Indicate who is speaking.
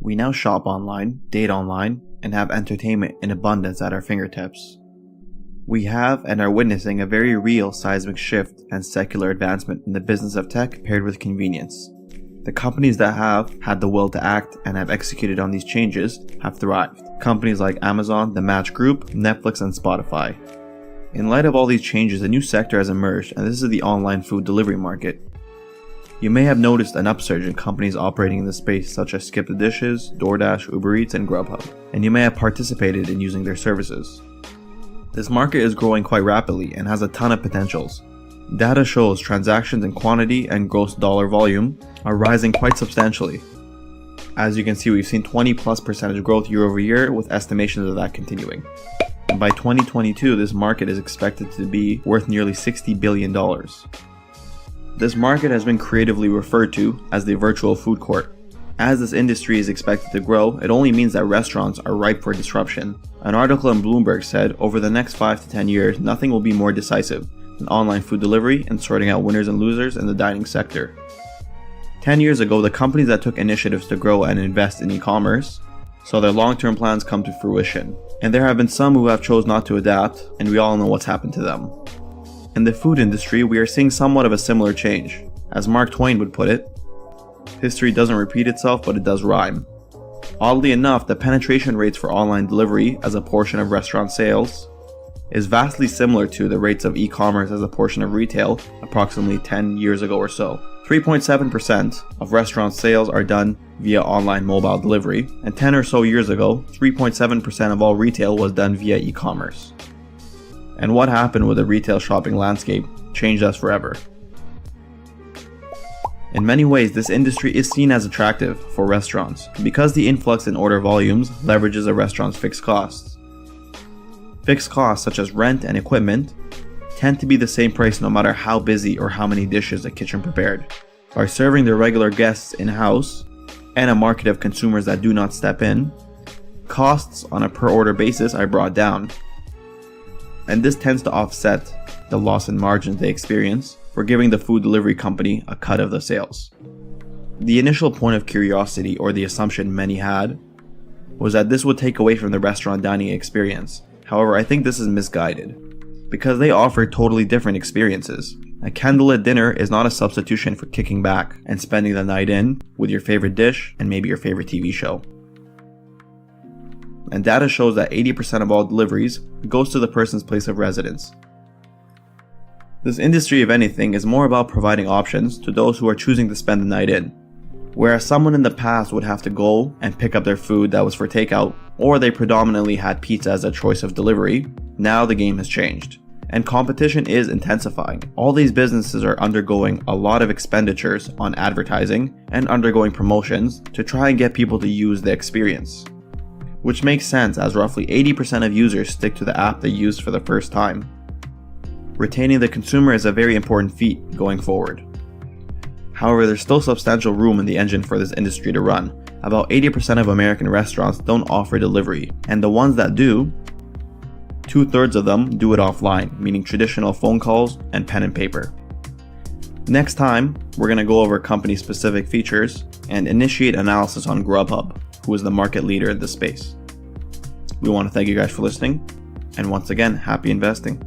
Speaker 1: We now shop online, date online, and have entertainment in abundance at our fingertips. We have and are witnessing a very real seismic shift and secular advancement in the business of tech paired with convenience. The companies that have had the will to act and have executed on these changes have thrived. Companies like Amazon, the Match Group, Netflix, and Spotify. In light of all these changes, a new sector has emerged, and this is the online food delivery market. You may have noticed an upsurge in companies operating in this space such as Skipthedishes, DoorDash, Uber Eats, and Grubhub, and you may have participated in using their services. This market is growing quite rapidly and has a ton of potentials. Data shows transactions in quantity and gross dollar volume are rising quite substantially. As you can see, we've seen 20+% growth year over year, with estimations of that continuing. And by 2022, this market is expected to be worth nearly $60 billion. This market has been creatively referred to as the virtual food court. As this industry is expected to grow, it only means that restaurants are ripe for disruption. An article in Bloomberg said, over the next 5 to 10 years, nothing will be more decisive than online food delivery and sorting out winners and losers in the dining sector. 10 years ago, the companies that took initiatives to grow and invest in e-commerce saw their long-term plans come to fruition. And there have been some who have chosen not to adapt, and we all know what's happened to them. In the food industry, we are seeing somewhat of a similar change. As Mark Twain would put it, history doesn't repeat itself, but it does rhyme. Oddly enough, the penetration rates for online delivery as a portion of restaurant sales is vastly similar to the rates of e-commerce as a portion of retail approximately 10 years ago or so. 3.7% of restaurant sales are done via online mobile delivery, and 10 or so years ago, 3.7% of all retail was done via e-commerce. And what happened with the retail shopping landscape changed us forever. In many ways, this industry is seen as attractive for restaurants because the influx in order volumes leverages a restaurant's fixed costs. Fixed costs such as rent and equipment tend to be the same price no matter how busy or how many dishes a kitchen prepared. By serving their regular guests in-house and a market of consumers that do not step in, costs on a per order basis are brought down. And this tends to offset the loss in margins they experience for giving the food delivery company a cut of the sales. The initial point of curiosity, or the assumption many had, was that this would take away from the restaurant dining experience. However, I think this is misguided, because they offer totally different experiences. A candlelit dinner is not a substitution for kicking back and spending the night in with your favorite dish and maybe your favorite TV show. And data shows that 80% of all deliveries goes to the person's place of residence. This industry, if anything, is more about providing options to those who are choosing to spend the night in. Whereas someone in the past would have to go and pick up their food that was for takeout, or they predominantly had pizza as a choice of delivery, now the game has changed. And competition is intensifying. All these businesses are undergoing a lot of expenditures on advertising and undergoing promotions to try and get people to use the experience. Which makes sense, as roughly 80% of users stick to the app they used for the first time. Retaining the consumer is a very important feat going forward. However, there's still substantial room in the engine for this industry to run. About 80% of American restaurants don't offer delivery, and the ones that do, 2/3 of them do it offline, meaning traditional phone calls and pen and paper. Next time, we're going to go over company-specific features and initiate analysis on Grubhub, who is the market leader in this space. We want to thank you guys for listening, and once again, happy investing.